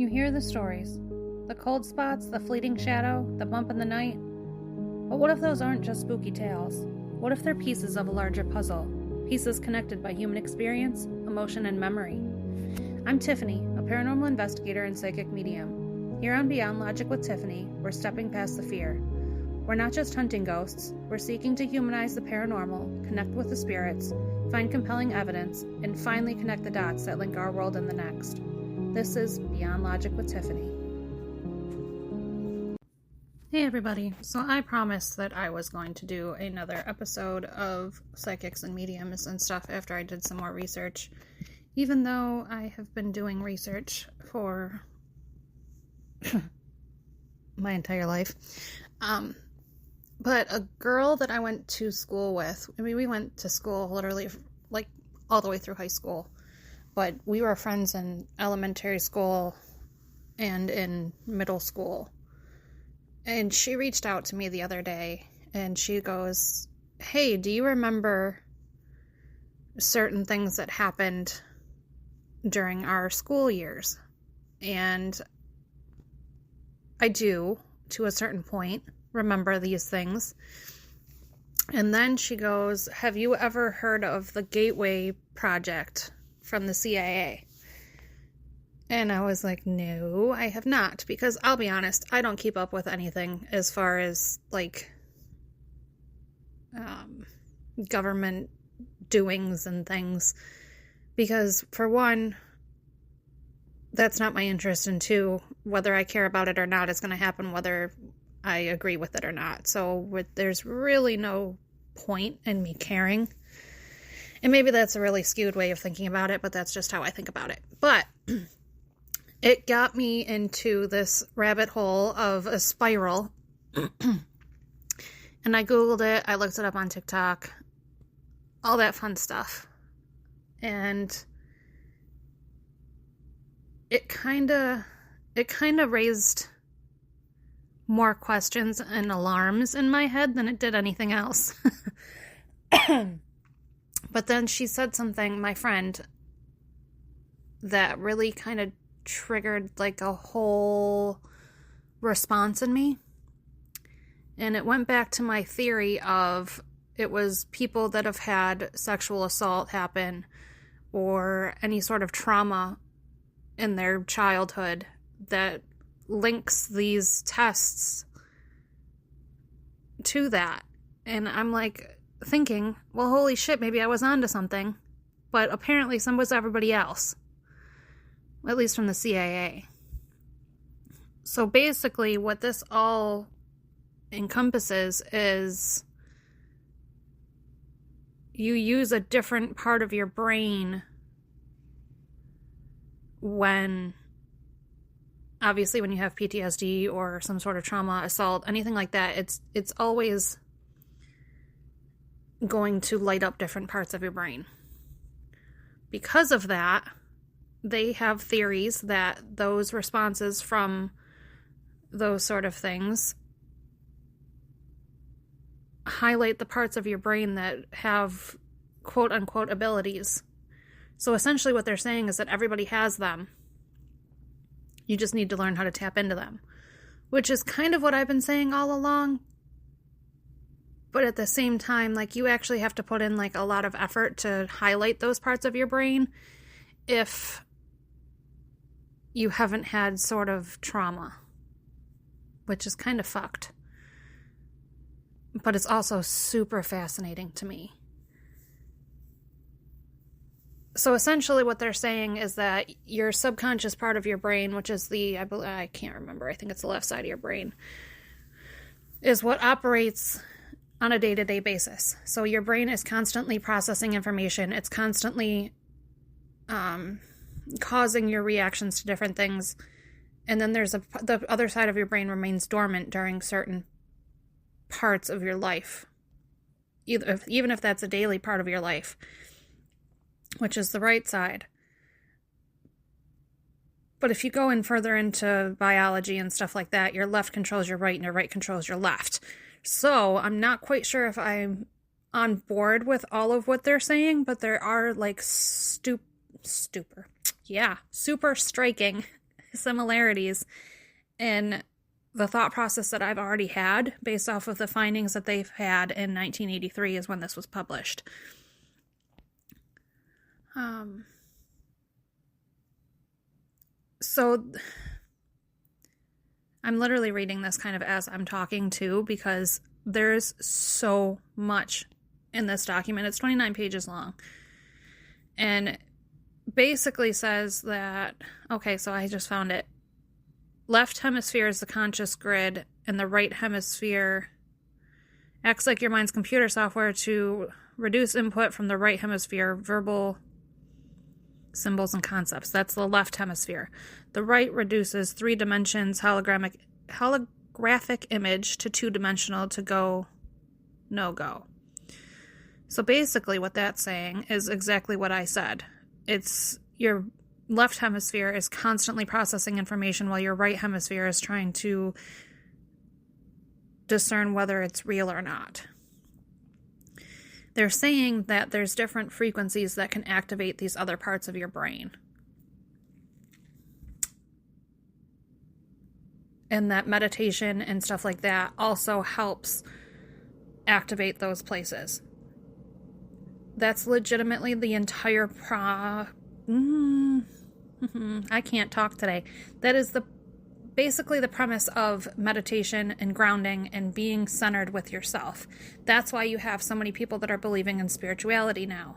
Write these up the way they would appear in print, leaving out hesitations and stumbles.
You hear the stories, the cold spots, the fleeting shadow, the bump in the night. But what if those aren't just spooky tales? What if they're pieces of a larger puzzle? Pieces connected by human experience, emotion, and memory. I'm Tiffany, a paranormal investigator and psychic medium. Here on Beyond Logic with Tiffany, we're stepping past the fear. We're not just hunting ghosts, we're seeking to humanize the paranormal, connect with the spirits, find compelling evidence, and finally connect the dots that link our world and the next. This is Beyond Logic with Tiffany. Hey everybody, so I promised that I was going to do another episode of Psychics and Mediums and stuff after I did some more research, even though I have been doing research for my entire life. But a girl that I went to school with, we went to school literally like all the way through high school, but we were friends in elementary school and in middle school. And she reached out to me the other day and she goes, "Hey, do you remember certain things that happened during our school years?" And I do, to a certain point, remember these things. And then she goes, "Have you ever heard of the Gateway Project from the CIA?" And I was like, no, I have not, because I'll be honest, I don't keep up with anything as far as like government doings and things, because for one, that's not my interest, and two, whether I care about it or not, it's going to happen whether I agree with it or not. So there's really no point in me caring. And maybe that's a really skewed way of thinking about it, but that's just how I think about it. But it got me into this rabbit hole of a spiral. And I Googled it, I looked it up on TikTok, all that fun stuff. And it kind of raised more questions and alarms in my head than it did anything else. But then she said something, my friend, that really kind of triggered like a whole response in me. And it went back to my theory of it was people that have had sexual assault happen or any sort of trauma in their childhood that links these tests to that. And I'm like thinking, well, holy shit, maybe I was onto something. But apparently so was everybody else. At least from the CIA. So basically what this all encompasses is you use a different part of your brain when, obviously when you have PTSD or some sort of trauma, assault, anything like that, it's always going to light up different parts of your brain. Because of that, they have theories that those responses from those sort of things highlight the parts of your brain that have quote-unquote abilities. So essentially what they're saying is that everybody has them. You just need to learn how to tap into them. Which is kind of what I've been saying all along. But at the same time, like, you actually have to put in like a lot of effort to highlight those parts of your brain if you haven't had sort of trauma, which is kind of fucked. But it's also super fascinating to me. So essentially what they're saying is that your subconscious part of your brain, which is I can't remember, I think it's the left side of your brain, is what operates on a day-to-day basis. So your brain is constantly processing information. It's constantly causing your reactions to different things. And then there's the other side of your brain remains dormant during certain parts of your life. Even if that's a daily part of your life, which is the right side. But if you go in further into biology and stuff like that, your left controls your right and your right controls your left. So I'm not quite sure if I'm on board with all of what they're saying, but there are like super striking similarities in the thought process that I've already had based off of the findings that they've had in 1983 is when this was published. So I'm literally reading this kind of as I'm talking too, because there's so much in this document. It's 29 pages long. And basically says that, okay, so I just found it. Left hemisphere is the conscious grid, and the right hemisphere acts like your mind's computer software to reduce input from the right hemisphere, verbal symbols and concepts. That's the left hemisphere. The right reduces 3 dimensions holographic image to 2-dimensional to go, no go. So basically what that's saying is exactly what I said. It's your left hemisphere is constantly processing information while your right hemisphere is trying to discern whether it's real or not. They're saying that there's different frequencies that can activate these other parts of your brain. And that meditation and stuff like that also helps activate those places. That's legitimately the entire I can't talk today. That is basically the premise of meditation and grounding and being centered with yourself. That's why you have so many people that are believing in spirituality now.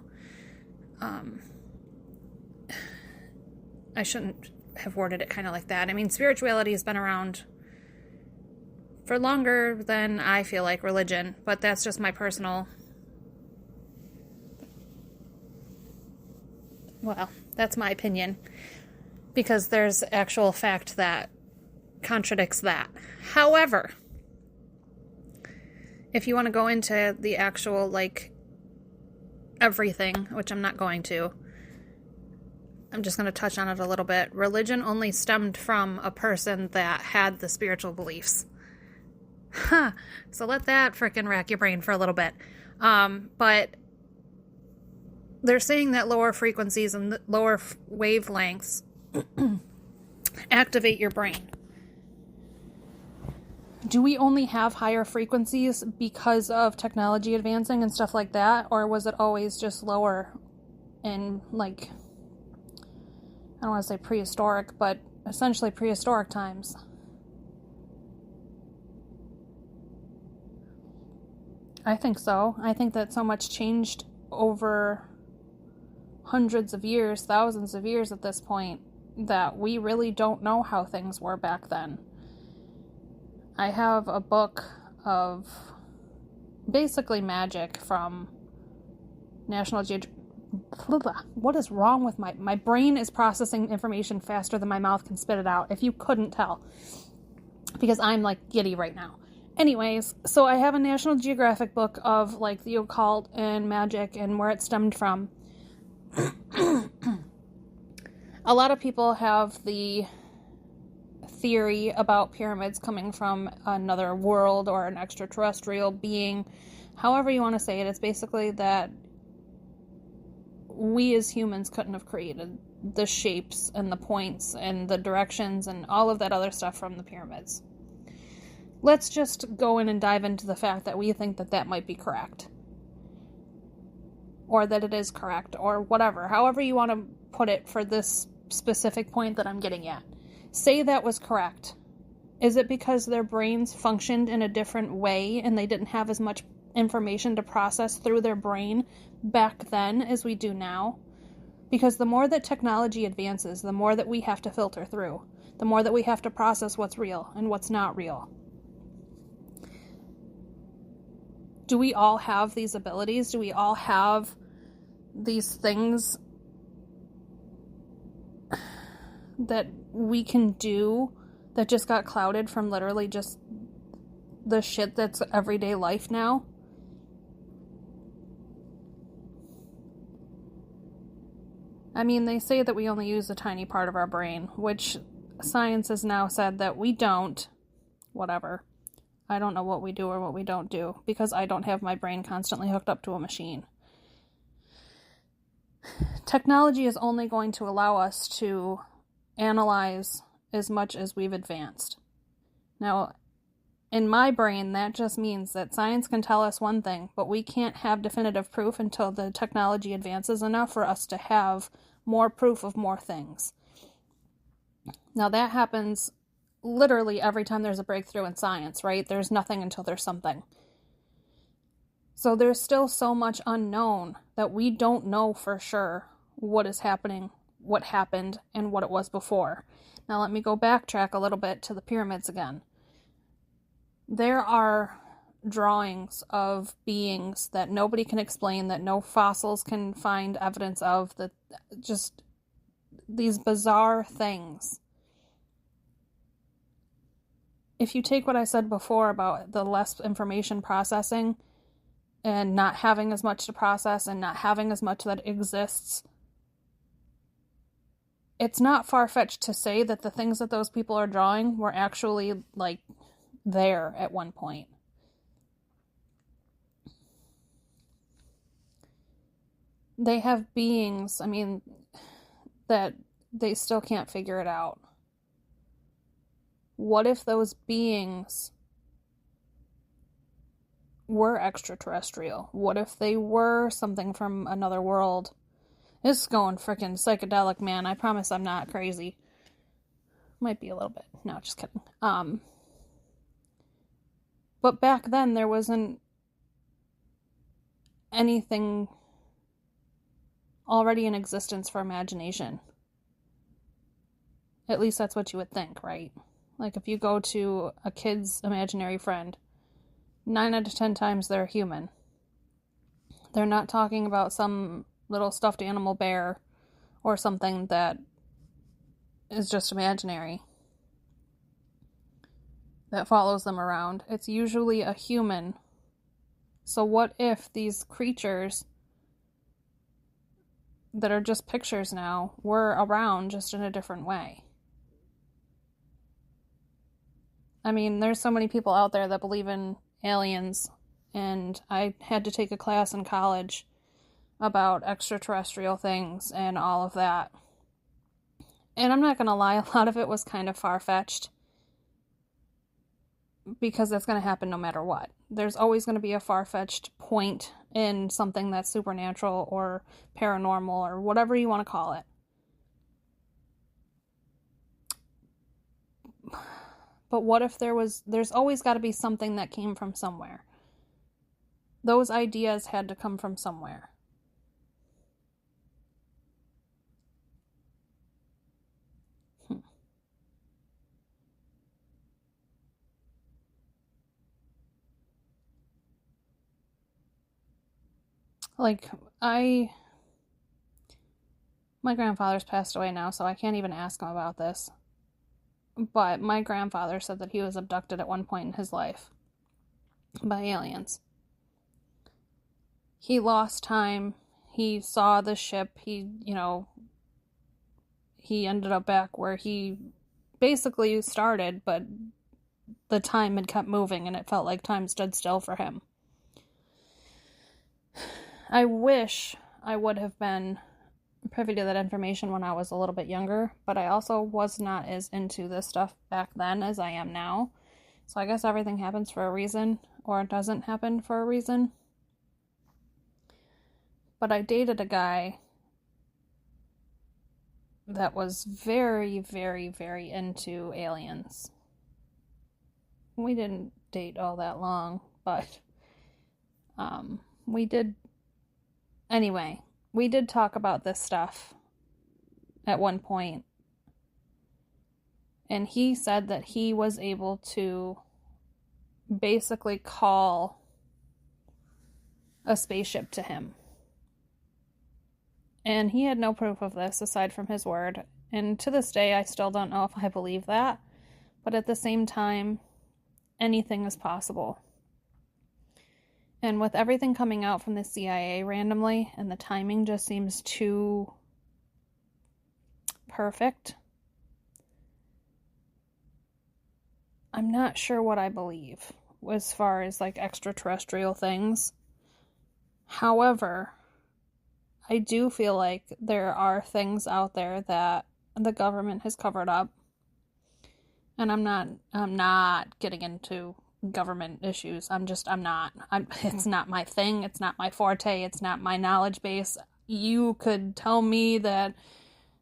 I shouldn't have worded it kind of like that. I mean, spirituality has been around for longer than I feel like religion, but that's just my personal... Well, that's my opinion, because there's actual fact that contradicts that. However, if you want to go into the actual, like, everything, which I'm not going to, I'm just going to touch on it a little bit. Religion only stemmed from a person that had the spiritual beliefs. So let that frickin' rack your brain for a little bit. But they're saying that lower frequencies and lower wavelengths activate your brain. Do we only have higher frequencies because of technology advancing and stuff like that? Or was it always just lower in, like, I don't want to say prehistoric, but essentially prehistoric times? I think so. I think that so much changed over hundreds of years, thousands of years at this point, that we really don't know how things were back then. I have a book of basically magic from National Geographic. What is wrong with my brain is processing information faster than my mouth can spit it out, if you couldn't tell, because I'm like giddy right now. Anyways, so I have a National Geographic book of like the occult and magic and where it stemmed from. A lot of people have the theory about pyramids coming from another world or an extraterrestrial being. However you want to say it, it's basically that we as humans couldn't have created the shapes and the points and the directions and all of that other stuff from the pyramids. Let's just go in and dive into the fact that we think that that might be correct. Or that it is correct, or whatever. However you want to put it for this specific point that I'm getting at. Say that was correct. Is it because their brains functioned in a different way and they didn't have as much information to process through their brain back then as we do now? Because the more that technology advances, the more that we have to filter through. The more that we have to process what's real and what's not real. Do we all have these abilities? Do we all have these things that we can do that just got clouded from literally just the shit that's everyday life now? I mean, they say that we only use a tiny part of our brain, which science has now said that we don't. Whatever. I don't know what we do or what we don't do, because I don't have my brain constantly hooked up to a machine. Technology is only going to allow us to analyze as much as we've advanced. Now, in my brain, that just means that science can tell us one thing, but we can't have definitive proof until the technology advances enough for us to have more proof of more things. Now, that happens literally every time there's a breakthrough in science, right? There's nothing until there's something. So there's still so much unknown that we don't know for sure what is happening, what happened, and what it was before. Now, let me go backtrack a little bit to the pyramids again. There are drawings of beings that nobody can explain, that no fossils can find evidence of, that just these bizarre things. If you take what I said before about the less information processing and not having as much to process and not having as much that exists, it's not far-fetched to say that the things that those people are drawing were actually, like, there at one point. They have beings, that they still can't figure it out. What if those beings were extraterrestrial? What if they were something from another world? This is going freaking psychedelic, man. I promise I'm not crazy. Might be a little bit. No, just kidding. But back then, there wasn't anything already in existence for imagination. At least that's what you would think, right? Like, if you go to a kid's imaginary friend, 9 out of 10 times they're human. They're not talking about some little stuffed animal bear or something that is just imaginary that follows them around. It's usually a human. So what if these creatures that are just pictures now were around, just in a different way? There's so many people out there that believe in aliens, and I had to take a class in college about extraterrestrial things and all of that. And I'm not gonna lie, a lot of it was kind of far-fetched, because that's going to happen no matter what. There's always going to be a far-fetched point in something that's supernatural or paranormal or whatever you want to call it. But what if there's always got to be something that came from somewhere. Those ideas had to come from somewhere. Like, my grandfather's passed away now, so I can't even ask him about this. But my grandfather said that he was abducted at one point in his life by aliens. He lost time. He saw the ship. He ended up back where he basically started, but the time had kept moving and it felt like time stood still for him. I wish I would have been privy to that information when I was a little bit younger, but I also was not as into this stuff back then as I am now. So I guess everything happens for a reason, or it doesn't happen for a reason. But I dated a guy that was very, very, very into aliens. We didn't date all that long, but we did. Anyway, we did talk about this stuff at one point, and he said that he was able to basically call a spaceship to him. And he had no proof of this aside from his word. And to this day, I still don't know if I believe that. But at the same time, anything is possible. And with everything coming out from the CIA randomly, and the timing just seems too perfect, I'm not sure what I believe as far as like extraterrestrial things. However, I do feel like there are things out there that the government has covered up And I'm not getting into government issues. It's not my thing. It's not my forte. It's not my knowledge base. You could tell me that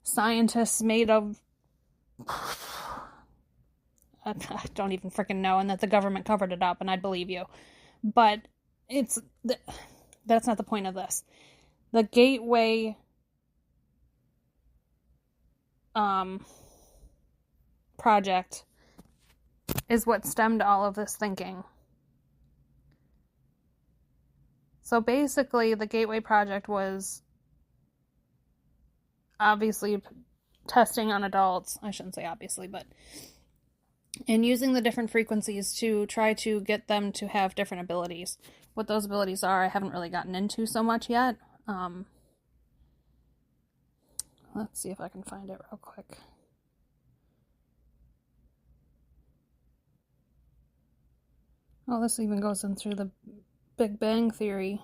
scientists made of, I don't even freaking know, and that the government covered it up, and I'd believe you. But that's not the point of this. The Gateway project is what stemmed all of this thinking. So basically, the Gateway project was obviously testing on adults. I shouldn't say obviously, but and using the different frequencies to try to get them to have different abilities. What those abilities are, I haven't really gotten into so much yet. Let's see if I can find it real quick. Oh, this even goes in through the Big Bang Theory.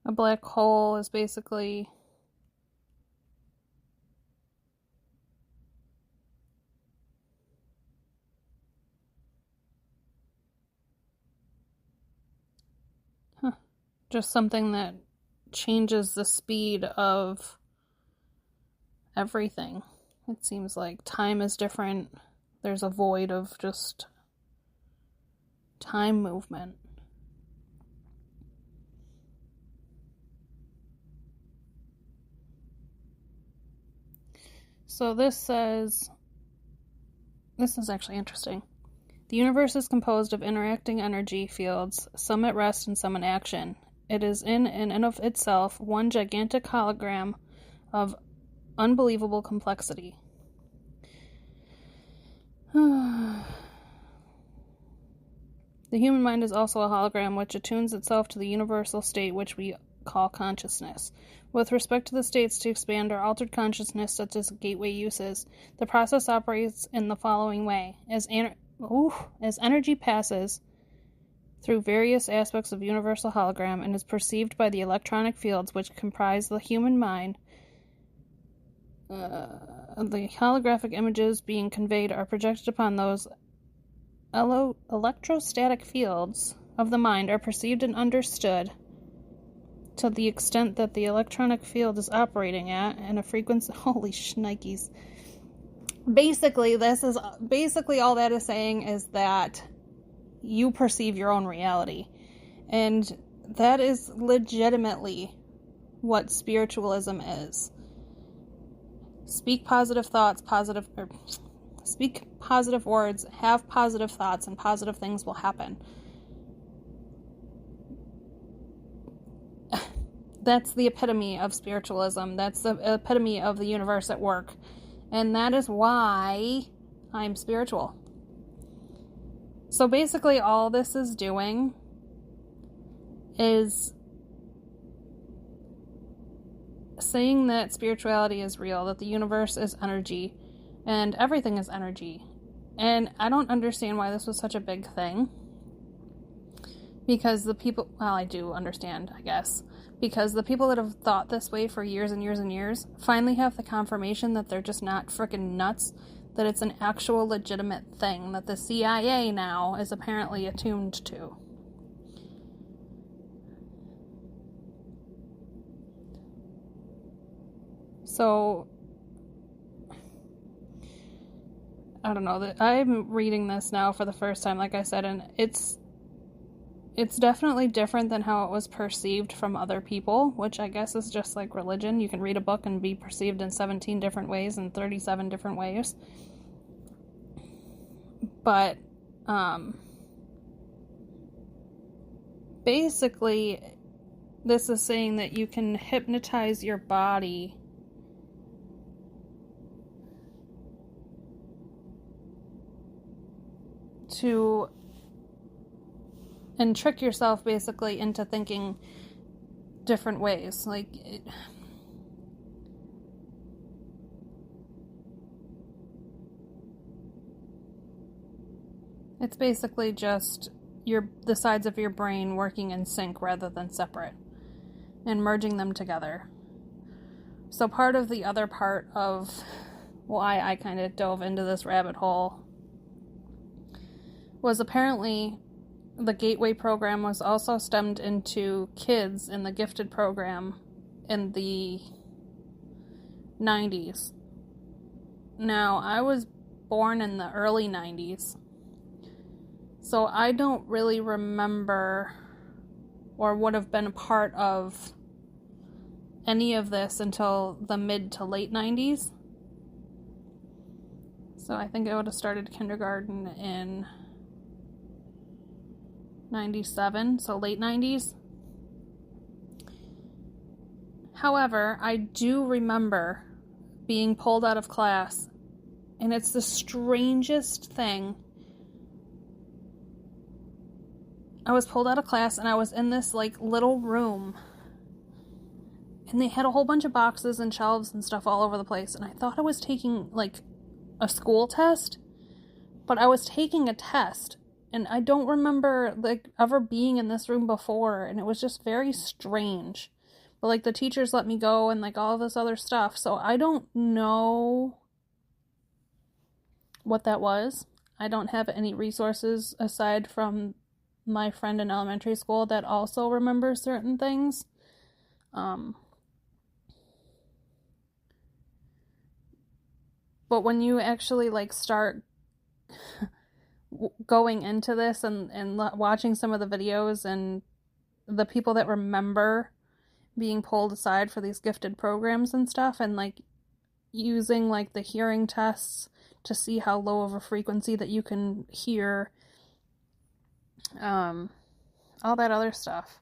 A black hole is basically just something that changes the speed of everything. It seems like time is different. There's a void of just time movement. So this is actually interesting. The universe is composed of interacting energy fields, some at rest and some in action. It is in and of itself one gigantic hologram of unbelievable complexity. The human mind is also a hologram which attunes itself to the universal state which we call consciousness. With respect to the states to expand or altered consciousness, such as gateway uses, the process operates in the following way. As energy passes through various aspects of universal hologram and is perceived by the electronic fields which comprise the human mind, the holographic images being conveyed are projected upon those electrostatic fields of the mind are perceived and understood to the extent that the electronic field is operating at and a frequency. Holy shnikes. Basically all that is saying is that you perceive your own reality. And that is legitimately what spiritualism is. Speak positive thoughts, speak positive words, have positive thoughts, and positive things will happen. That's the epitome of spiritualism. That's the epitome of the universe at work. And that is why I'm spiritual. So basically all this is doing is saying that spirituality is real, that the universe is energy, and everything is energy. And I don't understand why this was such a big thing. Because I do understand, I guess. Because the people that have thought this way for years and years and years finally have the confirmation that they're just not freaking nuts, that it's an actual legitimate thing that the CIA now is apparently attuned to. So, I don't know, I'm reading this now for the first time, like I said, and it's definitely different than how it was perceived from other people, which I guess is just like religion. You can read a book and be perceived in 17 different ways in 37 different ways. But, basically, this is saying that you can hypnotize your body and trick yourself basically into thinking different ways. It's basically just the sides of your brain working in sync rather than separate. and merging them together. So part of the other part of why I kind of dove into this rabbit hole was apparently the Gateway program was also stemmed into kids in the gifted program in the 90s. Now, I was born in the early 90s, so I don't really remember or would have been a part of any of this until the mid to late 90s. So I think I would have started kindergarten in 97, so late 90s. However, I do remember being pulled out of class, and it's the strangest thing. I was pulled out of class, and I was in this, little room, and they had a whole bunch of boxes and shelves and stuff all over the place, and I thought I was taking, a school test, but I was taking a test, and I don't remember, ever being in this room before, and it was just very strange. But, the teachers let me go and, all this other stuff. So I don't know what that was. I don't have any resources aside from my friend in elementary school that also remembers certain things. But when you actually, start going into this and watching some of the videos and the people that remember being pulled aside for these gifted programs and stuff, and using the hearing tests to see how low of a frequency that you can hear, all that other stuff.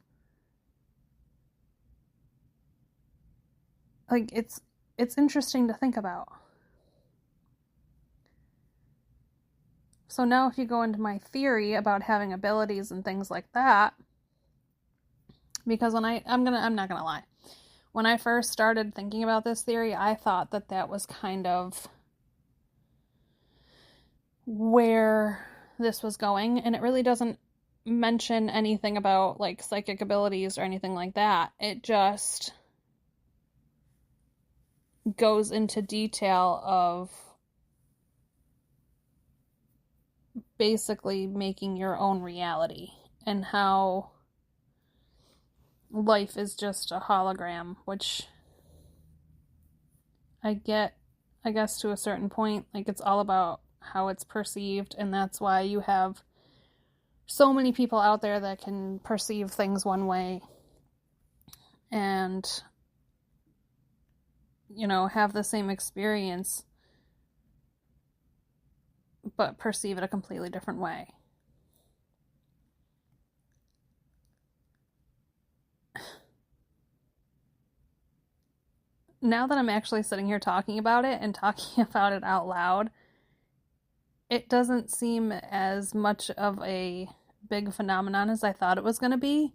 It's interesting to think about. So now if you go into my theory about having abilities and things like that, because when I'm not gonna lie, when I first started thinking about this theory, I thought that was kind of where this was going, and it really doesn't mention anything about psychic abilities or anything like that. It just goes into detail of basically making your own reality and how life is just a hologram, which I guess to a certain point, it's all about how it's perceived, and that's why you have so many people out there that can perceive things one way and, have the same experience but perceive it a completely different way. Now that I'm actually sitting here talking about it and talking about it out loud, it doesn't seem as much of a big phenomenon as I thought it was going to be.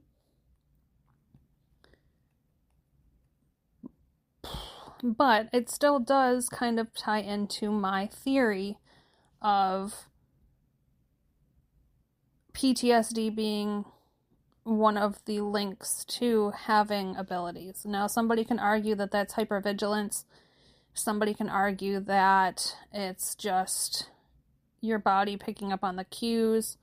But it still does kind of tie into my theory of PTSD being one of the links to having abilities. Now, somebody can argue that that's hypervigilance. Somebody can argue that it's just your body picking up on the cues.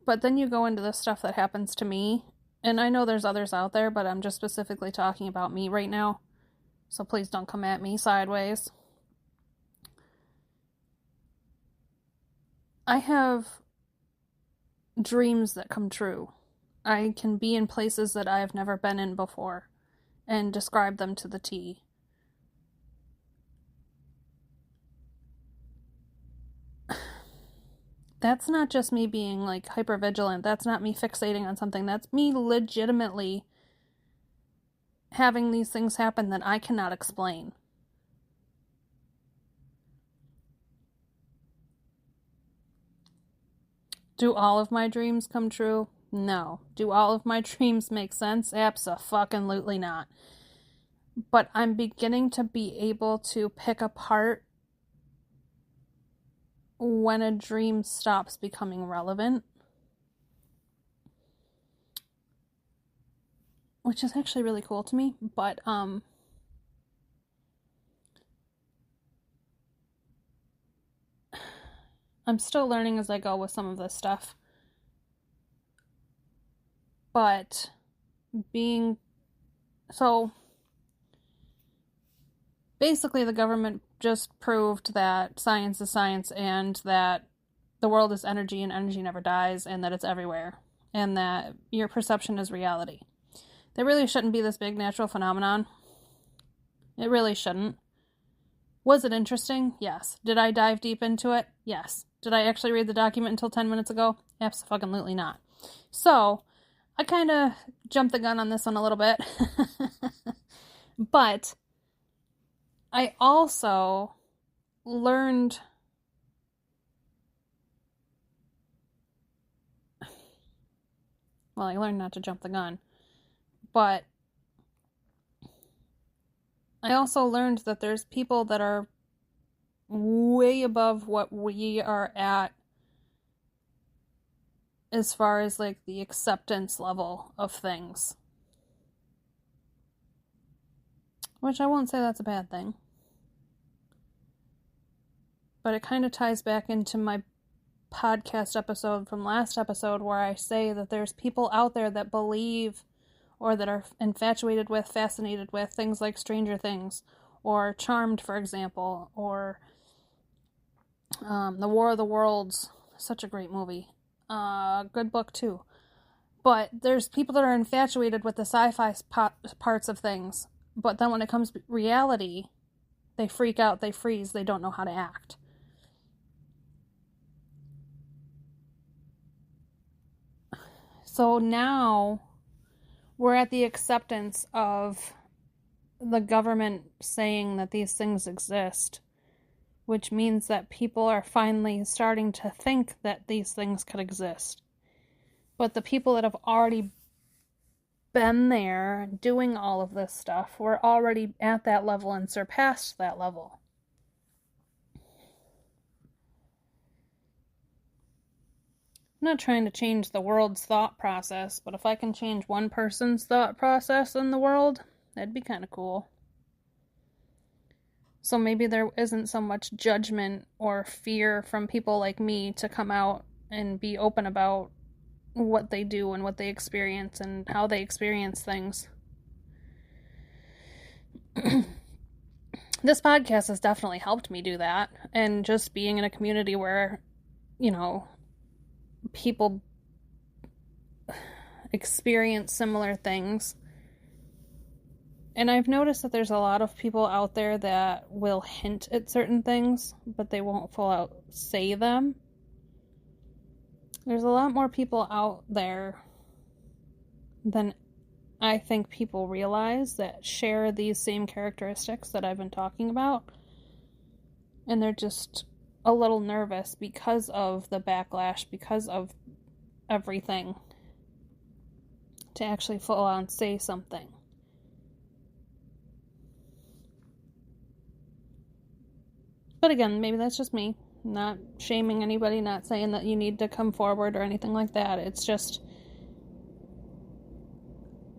But then you go into the stuff that happens to me, and I know there's others out there, but I'm just specifically talking about me right now, so please don't come at me sideways. I have dreams that come true. I can be in places that I have never been in before and describe them to the T. That's not just me being hypervigilant. That's not me fixating on something. That's me legitimately having these things happen that I cannot explain. Do all of my dreams come true? No. Do all of my dreams make sense? Abso-fucking-lutely not. But I'm beginning to be able to pick apart when a dream stops becoming relevant. which is actually really cool to me, but I'm still learning as I go with some of this stuff. But basically the government just proved that science is science, and that the world is energy and energy never dies, and that it's everywhere, and that your perception is reality. There really shouldn't be this big natural phenomenon. It really shouldn't. Was it interesting? Yes. Did I dive deep into it? Yes. Did I actually read the document until 10 minutes ago? Absolutely not. So, I kind of jumped the gun on this one a little bit. But I also learned... Well, I learned not to jump the gun. But I also learned that there's people that are way above what we are at as far as, like, the acceptance level of things. Which I won't say that's a bad thing. But it kind of ties back into my podcast episode from last episode, where I say that there's people out there that believe, or that are infatuated with, fascinated with things like Stranger Things, or Charmed, for example, or The War of the Worlds. Such a great movie. Good book, too. But there's people that are infatuated with the sci-fi parts of things, but then when it comes to reality, they freak out, they freeze, they don't know how to act. So now we're at the acceptance of the government saying that these things exist, which means that people are finally starting to think that these things could exist. But the people that have already been there doing all of this stuff were already at that level and surpassed that level. I'm not trying to change the world's thought process, but if I can change one person's thought process in the world, that'd be kind of cool. So maybe there isn't so much judgment or fear from people like me to come out and be open about what they do and what they experience and how they experience things. This podcast has definitely helped me do that. And just being in a community where, people experience similar things. And I've noticed that there's a lot of people out there that will hint at certain things, but they won't full out say them. There's a lot more people out there than I think people realize that share these same characteristics that I've been talking about. And they're just a little nervous because of the backlash, because of everything, to actually full on say something. But again, maybe that's just me. Not shaming anybody, not saying that you need to come forward or anything like that. It's just,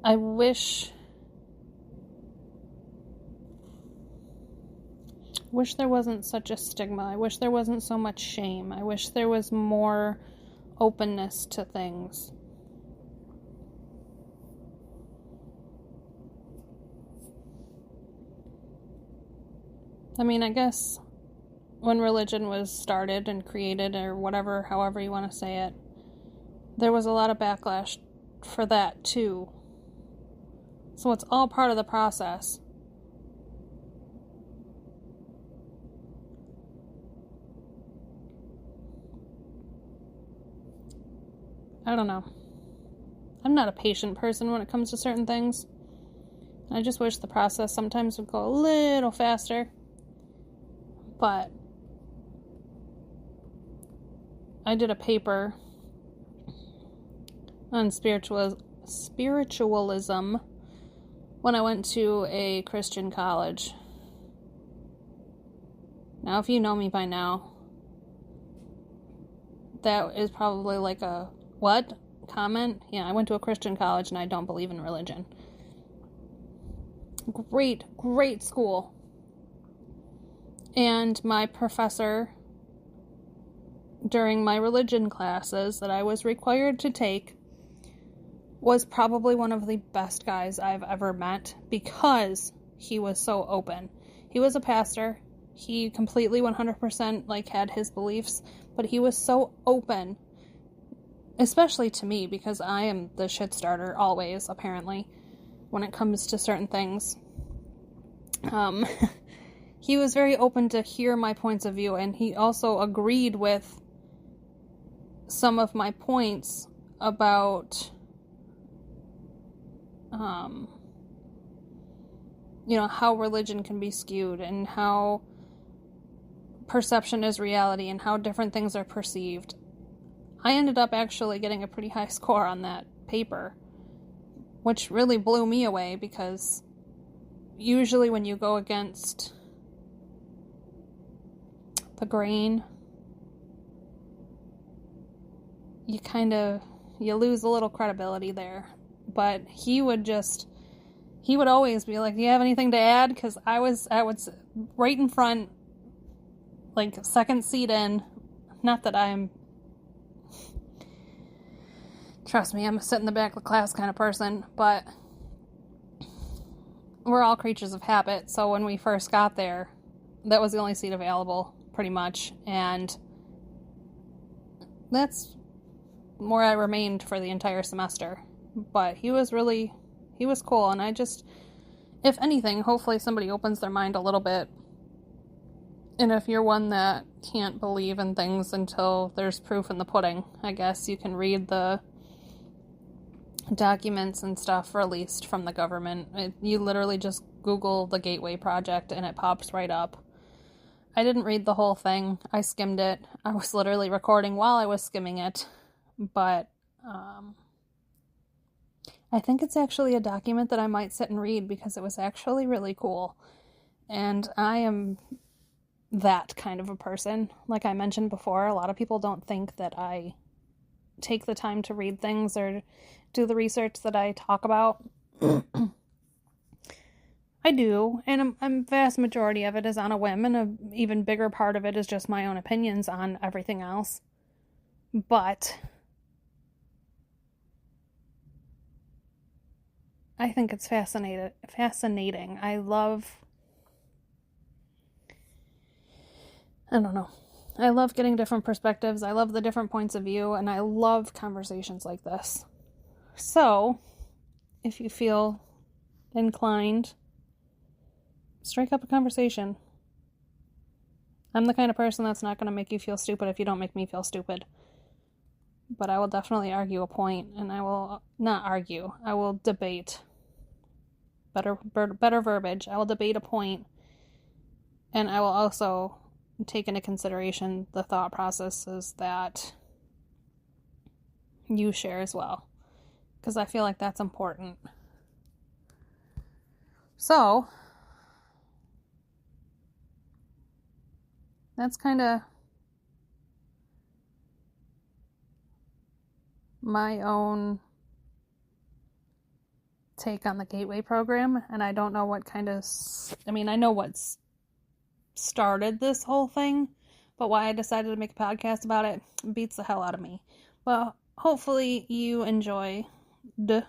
I wish there wasn't such a stigma. I wish there wasn't so much shame. I wish there was more openness to things. I mean, I guess when religion was started and created, or whatever, however you want to say it, there was a lot of backlash for that too. So it's all part of the process. I don't know. I'm not a patient person when it comes to certain things. I just wish the process sometimes would go a little faster. But I did a paper on spiritualism when I went to a Christian college. Now, if you know me by now, that is probably like a, what? Comment? Yeah, I went to a Christian college and I don't believe in religion. Great, great school. And my professor, during my religion classes that I was required to take, was probably one of the best guys I've ever met because he was so open. He was a pastor. He completely 100% like had his beliefs, but he was so open, especially to me, because I am the shit starter always, apparently, when it comes to certain things. He was very open to hear my points of view, and he also agreed with some of my points about, how religion can be skewed and how perception is reality and how different things are perceived. I ended up actually getting a pretty high score on that paper, which really blew me away because usually when you go against the grain, you lose a little credibility there. But he would always be like, do you have anything to add? Because I was right in front, like second seat in. Not that trust me, I'm a sit in the back of the class kind of person, but we're all creatures of habit. So when we first got there, that was the only seat available, pretty much. And that's where I remained for the entire semester. But he was cool. And if anything, hopefully somebody opens their mind a little bit. And if you're one that can't believe in things until there's proof in the pudding, I guess you can read the documents and stuff released from the government. You literally just Google the Gateway Project and it pops right up. I didn't read the whole thing. I skimmed it. I was literally recording while I was skimming it. But I think it's actually a document that I might sit and read because it was actually really cool. And I am that kind of a person. Like I mentioned before, a lot of people don't think that I take the time to read things or do the research that I talk about. I do, and a vast majority of it is on a whim, and an even bigger part of it is just my own opinions on everything else. But I think it's fascinating. I love getting different perspectives. I love the different points of view, and I love conversations like this. So, if you feel inclined, strike up a conversation. I'm the kind of person that's not going to make you feel stupid if you don't make me feel stupid. But I will definitely argue a point, and I will not argue. I will debate. Better verbiage. I will debate a point, and I will also take into consideration the thought processes that you share as well, because I feel like that's important. So, that's kind of my own take on the Gateway program, and I don't know what I know what's started this whole thing, but why I decided to make a podcast about it beats the hell out of me. Well, hopefully you enjoy forget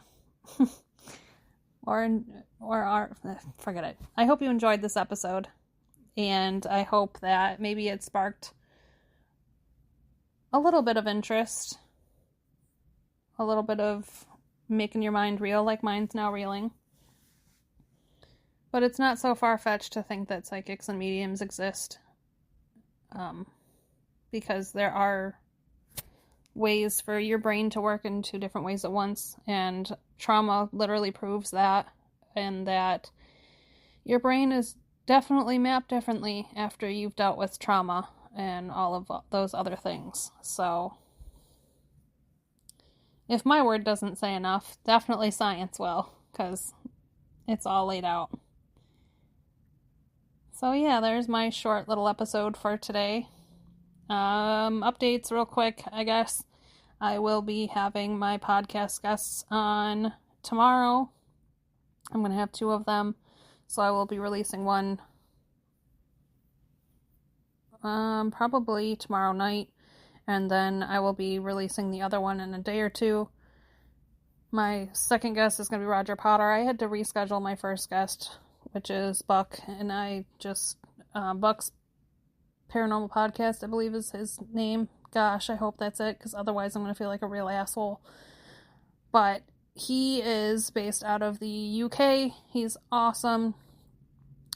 it. I hope you enjoyed this episode, and I hope that maybe it sparked a little bit of interest, a little bit of making your mind reel like mine's now reeling. But it's not so far-fetched to think that psychics and mediums exist, because there are ways for your brain to work in two different ways at once, and trauma literally proves that, and that your brain is definitely mapped differently after you've dealt with trauma and all of those other things. So, if my word doesn't say enough, definitely science will, because it's all laid out. So yeah, there's my short little episode for today. Updates real quick, I guess. I will be having my podcast guests on tomorrow. I'm going to have 2 of them. So I will be releasing one probably tomorrow night, and then I will be releasing the other one in a day or two. My second guest is going to be Roger Potter. I had to reschedule my first guest, which is Buck, and Buck's Paranormal Podcast, I believe is his name. Gosh, I hope that's it, because otherwise I'm going to feel like a real asshole. But he is based out of the UK. He's awesome.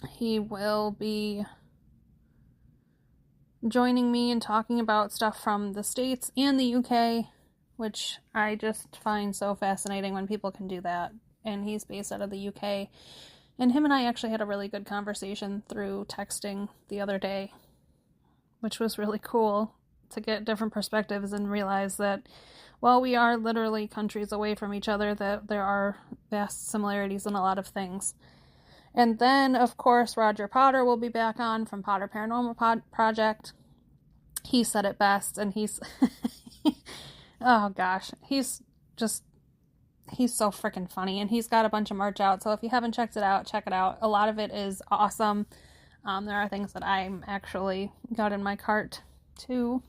He will be joining me and talking about stuff from the States and the UK, which I just find so fascinating when people can do that. And he's based out of the UK. And him and I actually had a really good conversation through texting the other day, which was really cool to get different perspectives and realize that while we are literally countries away from each other, that there are vast similarities in a lot of things. And then, of course, Roger Potter will be back on from Potter Paranormal Project. He said it best, and he's... oh, gosh. He's so freaking funny, and he's got a bunch of merch out, so if you haven't checked it out, check it out. A lot of it is awesome. There are things that I'm actually got in my cart, too.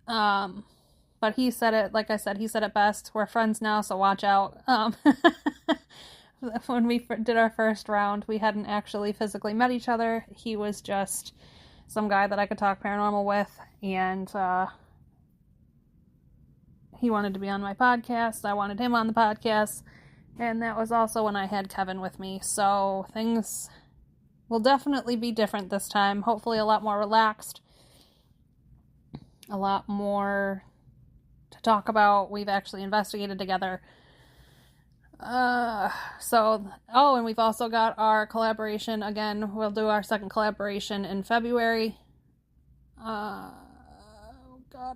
But he said it, like I said, he said it best. We're friends now, so watch out. When we did our first round, we hadn't actually physically met each other. He was just some guy that I could talk paranormal with, and he wanted to be on my podcast. I wanted him on the podcast, and that was also when I had Kevin with me. So things will definitely be different this time. Hopefully a lot more relaxed, a lot more to talk about. We've actually investigated together. And we've also got our collaboration again. We'll do our second collaboration in February. Where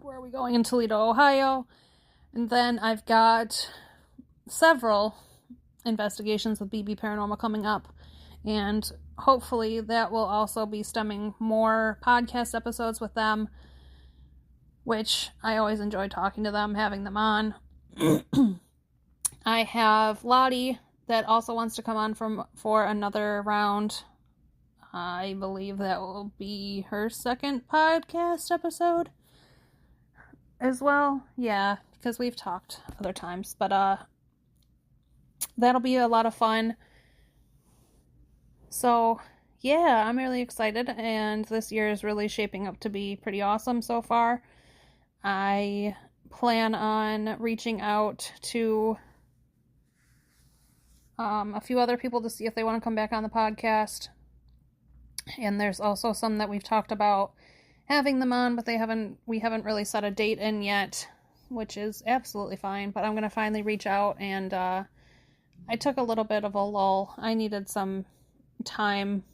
are we going? In Toledo, Ohio. And then I've got several investigations with BB Paranormal coming up, and hopefully that will also be stemming more podcast episodes with them, which I always enjoy talking to them, having them on. I have Lottie that also wants to come on for another round. I believe that will be her second podcast episode as well. Yeah, because we've talked other times, but that'll be a lot of fun. So yeah, I'm really excited, and this year is really shaping up to be pretty awesome so far. I plan on reaching out to a few other people to see if they want to come back on the podcast. And there's also some that we've talked about having them on, but we haven't really set a date in yet, which is absolutely fine. But I'm going to finally reach out, and I took a little bit of a lull. I needed some time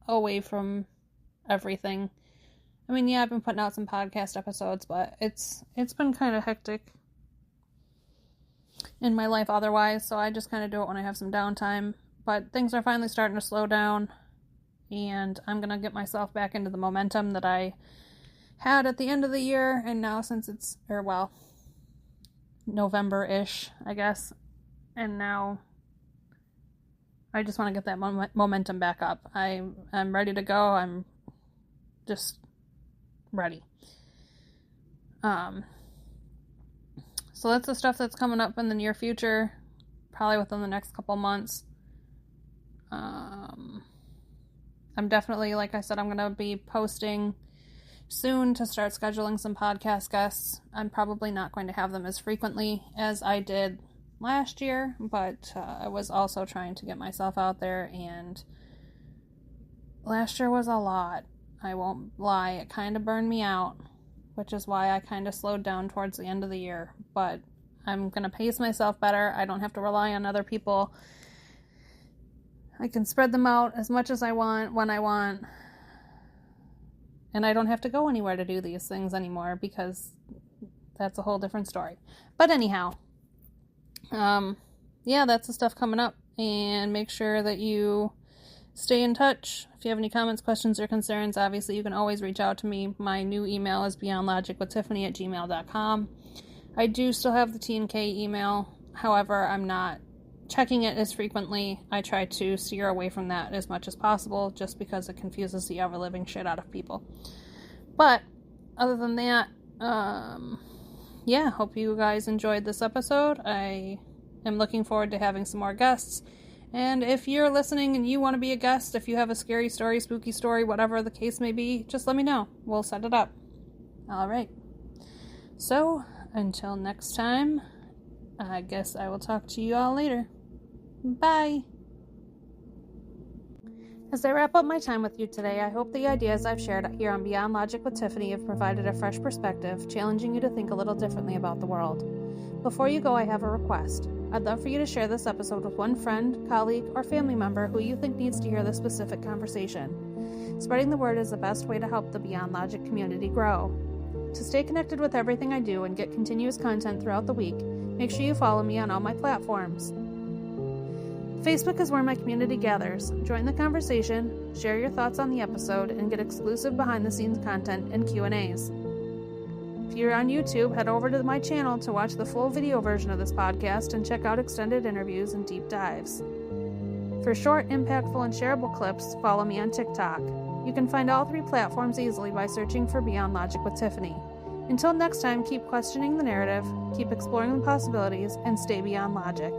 away from everything. I mean, yeah, I've been putting out some podcast episodes, but it's been kind of hectic in my life otherwise, so I just kind of do it when I have some downtime. But things are finally starting to slow down, and I'm going to get myself back into the momentum that I had at the end of the year, and now since it's, November-ish, I guess, and now I just want to get that momentum back up. I'm ready to go. I'm just ready. So that's the stuff that's coming up in the near future, probably within the next couple months. I'm definitely, like I said, I'm going to be posting soon to start scheduling some podcast guests. I'm probably not going to have them as frequently as I did last year, but I was also trying to get myself out there, and last year was a lot. I won't lie, it kind of burned me out, which is why I kind of slowed down towards the end of the year. But I'm going to pace myself better. I don't have to rely on other people. I can spread them out as much as I want, when I want. And I don't have to go anywhere to do these things anymore, because that's a whole different story. But anyhow, yeah, that's the stuff coming up. And make sure that you stay in touch. If you have any comments, questions, or concerns, obviously you can always reach out to me. My new email is beyondlogicwithtiffany@gmail.com. I do still have the T&K email. However, I'm not checking it as frequently. I try to steer away from that as much as possible, just because it confuses the ever-living shit out of people. But other than that, hope you guys enjoyed this episode. I am looking forward to having some more guests. And if you're listening and you want to be a guest, if you have a scary story, spooky story, whatever the case may be, just let me know. We'll set it up. All right. So, until next time, I guess I will talk to you all later. Bye. As I wrap up my time with you today, I hope the ideas I've shared here on Beyond Logic with Tiffany have provided a fresh perspective, challenging you to think a little differently about the world. Before you go, I have a request. I'd love for you to share this episode with one friend, colleague, or family member who you think needs to hear this specific conversation. Spreading the word is the best way to help the Beyond Logic community grow. To stay connected with everything I do and get continuous content throughout the week, make sure you follow me on all my platforms. Facebook is where my community gathers. Join the conversation, share your thoughts on the episode, and get exclusive behind-the-scenes content and Q&As. If you're on YouTube, head over to my channel to watch the full video version of this podcast and check out extended interviews and deep dives. For short, impactful, and shareable clips, follow me on TikTok. You can find all 3 platforms easily by searching for Beyond Logic with Tiffany. Until next time, keep questioning the narrative, keep exploring the possibilities, and stay beyond logic.